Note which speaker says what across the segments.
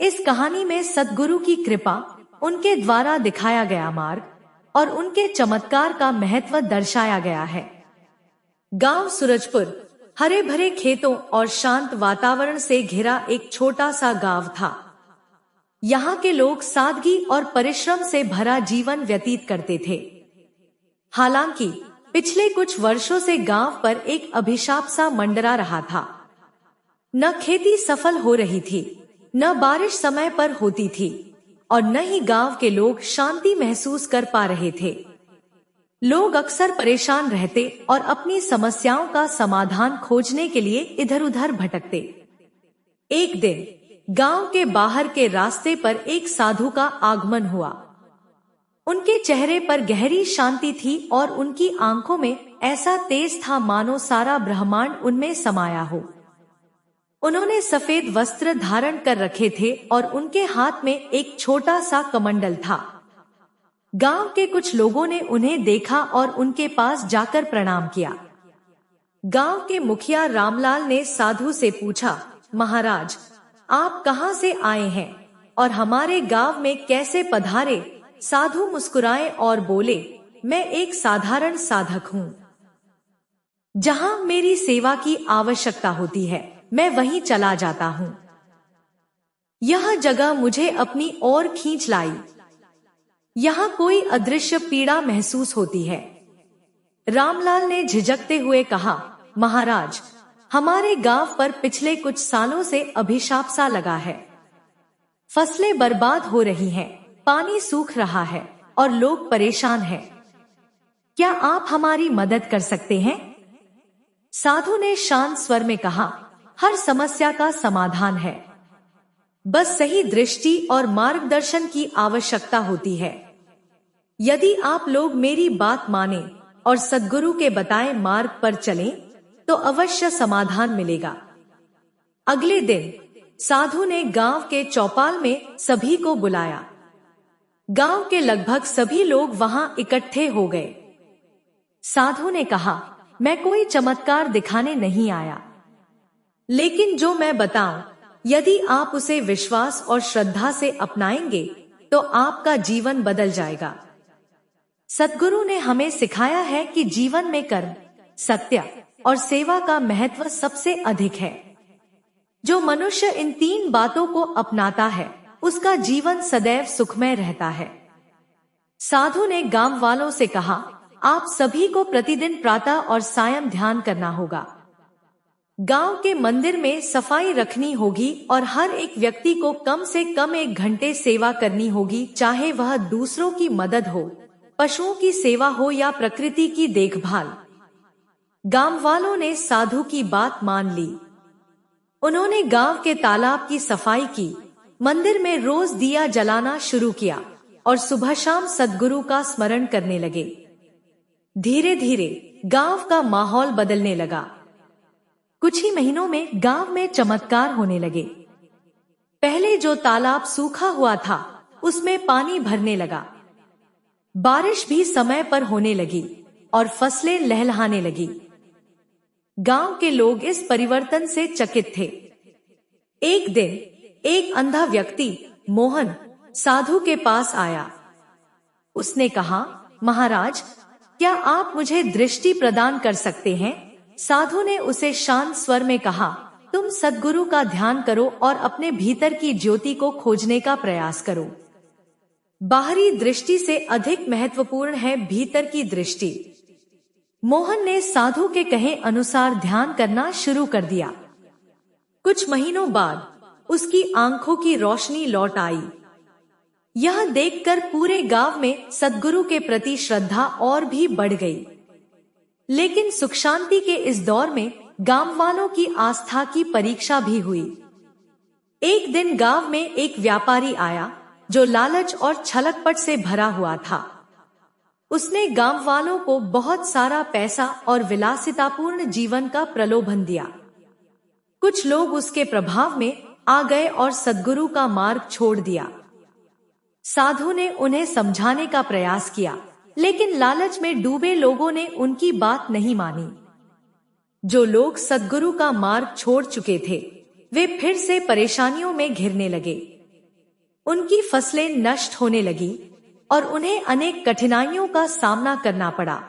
Speaker 1: इस कहानी में सद्गुरु की कृपा, उनके द्वारा दिखाया गया मार्ग और उनके चमत्कार का महत्व दर्शाया गया है। गांव सूरजपुर हरे भरे खेतों और शांत वातावरण से घिरा एक छोटा सा गांव था। यहाँ के लोग सादगी और परिश्रम से भरा जीवन व्यतीत करते थे। हालांकि पिछले कुछ वर्षों से गांव पर एक अभिशाप सा मंडरा रहा था। न खेती सफल हो रही थी, न बारिश समय पर होती थी और न ही गांव के लोग शांति महसूस कर पा रहे थे। लोग अक्सर परेशान रहते और अपनी समस्याओं का समाधान खोजने के लिए इधर उधर भटकते। एक दिन गांव के बाहर के रास्ते पर एक साधु का आगमन हुआ। उनके चेहरे पर गहरी शांति थी और उनकी आंखों में ऐसा तेज था मानो सारा ब्रह्मांड उनमें समाया हो। उन्होंने सफेद वस्त्र धारण कर रखे थे और उनके हाथ में एक छोटा सा कमंडल था। गांव के कुछ लोगों ने उन्हें देखा और उनके पास जाकर प्रणाम किया। गांव के मुखिया रामलाल ने साधु से पूछा, महाराज, आप कहां से आए हैं और हमारे गांव में कैसे पधारे? साधु मुस्कुराए और बोले, मैं एक साधारण साधक हूँ। जहां मेरी सेवा की आवश्यकता होती है, मैं वहीं चला जाता हूँ। यह जगह मुझे अपनी ओर खींच लाई। यहाँ कोई अदृश्य पीड़ा महसूस होती है। रामलाल ने झिझकते हुए कहा, महाराज, हमारे गांव पर पिछले कुछ सालों से अभिशाप सा लगा है। फसलें बर्बाद हो रही हैं, पानी सूख रहा है और लोग परेशान हैं। क्या आप हमारी मदद कर सकते हैं? साधु ने शांत स्वर में कहा, हर समस्या का समाधान है। बस सही दृष्टि और मार्गदर्शन की आवश्यकता होती है। यदि आप लोग मेरी बात माने और सद्गुरु के बताए मार्ग पर चलें, तो अवश्य समाधान मिलेगा। अगले दिन साधु ने गांव के चौपाल में सभी को बुलाया। गांव के लगभग सभी लोग वहां इकट्ठे हो गए। साधु ने कहा, मैं कोई चमत्कार दिखाने नहीं आया, लेकिन जो मैं बताऊं, यदि आप उसे विश्वास और श्रद्धा से अपनाएंगे तो आपका जीवन बदल जाएगा। सद्गुरु ने हमें सिखाया है कि जीवन में कर्म, सत्य और सेवा का महत्व सबसे अधिक है। जो मनुष्य इन तीन बातों को अपनाता है, उसका जीवन सदैव सुखमय रहता है। साधु ने गांव वालों से कहा, आप सभी को प्रतिदिन प्रातः और सायं ध्यान करना होगा। गांव के मंदिर में सफाई रखनी होगी और हर एक व्यक्ति को कम से कम 1 घंटे सेवा करनी होगी, चाहे वह दूसरों की मदद हो, पशुओं की सेवा हो या प्रकृति की देखभाल। गांव वालों ने साधु की बात मान ली। उन्होंने गांव के तालाब की सफाई की, मंदिर में रोज दिया जलाना शुरू किया और सुबह शाम सद्गुरु का स्मरण करने लगे। धीरे धीरे गांव का माहौल बदलने लगा। कुछ ही महीनों में गांव में चमत्कार होने लगे। पहले जो तालाब सूखा हुआ था, उसमें पानी भरने लगा। बारिश भी समय पर होने लगी और फसलें लहलहाने लगी। गांव के लोग इस परिवर्तन से चकित थे। एक दिन एक अंधा व्यक्ति मोहन साधु के पास आया। उसने कहा, महाराज, क्या आप मुझे दृष्टि प्रदान कर सकते हैं? साधु ने उसे शांत स्वर में कहा, तुम सद्गुरु का ध्यान करो और अपने भीतर की ज्योति को खोजने का प्रयास करो। बाहरी दृष्टि से अधिक महत्वपूर्ण है भीतर की दृष्टि। मोहन ने साधु के कहे अनुसार ध्यान करना शुरू कर दिया। कुछ महीनों बाद उसकी आंखों की रोशनी लौट आई। यह देखकर पूरे गांव में सद्गुरु के प्रति श्रद्धा और भी बढ़ गई। लेकिन सुख शांति के इस दौर में गांव वालों की आस्था की परीक्षा भी हुई। एक दिन गांव में एक व्यापारी आया जो लालच और छलकपट से भरा हुआ था। उसने गांव वालों को बहुत सारा पैसा और विलासितापूर्ण जीवन का प्रलोभन दिया। कुछ लोग उसके प्रभाव में आ गए और सद्गुरु का मार्ग छोड़ दिया। साधु ने उन्हें समझाने का प्रयास किया, लेकिन लालच में डूबे लोगों ने उनकी बात नहीं मानी। जो लोग सद्गुरु का मार्ग छोड़ चुके थे, वे फिर से परेशानियों में घिरने लगे। उनकी फसलें नष्ट होने लगी और उन्हें अनेक कठिनाइयों का सामना करना पड़ा।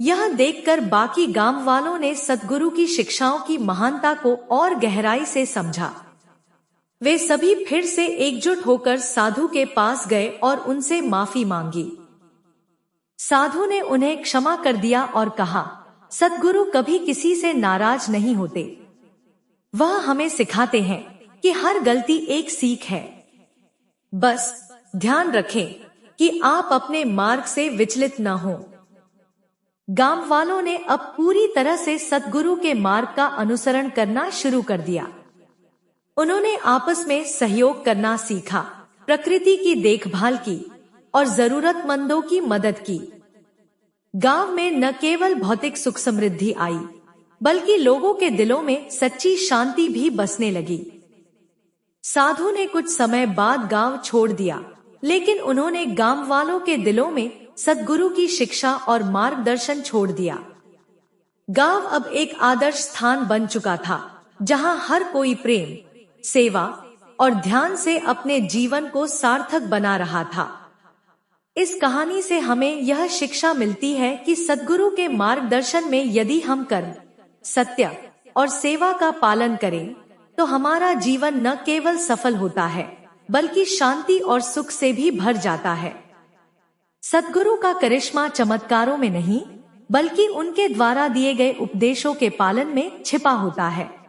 Speaker 1: यह देखकर बाकी गांव वालों ने सद्गुरु की शिक्षाओं की महानता को और गहराई से समझा। वे सभी फिर से एकजुट होकर साधु के पास गए और उनसे माफी मांगी। साधु ने उन्हें क्षमा कर दिया और कहा, सद्गुरु कभी किसी से नाराज नहीं होते। वह हमें सिखाते हैं कि हर गलती एक सीख है। बस ध्यान रखें कि आप अपने मार्ग से विचलित न हो। गांव वालों ने अब पूरी तरह से सद्गुरु के मार्ग का अनुसरण करना शुरू कर दिया। उन्होंने आपस में सहयोग करना सीखा, प्रकृति की देखभाल की और जरूरतमंदों की मदद की। गांव में न केवल भौतिक सुख समृद्धि आई, बल्कि लोगों के दिलों में सच्ची शांति भी बसने लगी। साधु ने कुछ समय बाद गांव छोड़ दिया, लेकिन उन्होंने गांव वालों के दिलों में सद्गुरु की शिक्षा और मार्गदर्शन छोड़ दिया। गांव अब एक आदर्श स्थान बन चुका था, जहां हर कोई प्रेम, सेवा और ध्यान से अपने जीवन को सार्थक बना रहा था। इस कहानी से हमें यह शिक्षा मिलती है कि सद्गुरु के मार्गदर्शन में यदि हम कर्म, सत्य और सेवा का पालन करें, तो हमारा जीवन न केवल सफल होता है, बल्कि शांति और सुख से भी भर जाता है। सद्गुरु का करिश्मा चमत्कारों में नहीं, बल्कि उनके द्वारा दिए गए उपदेशों के पालन में छिपा होता है।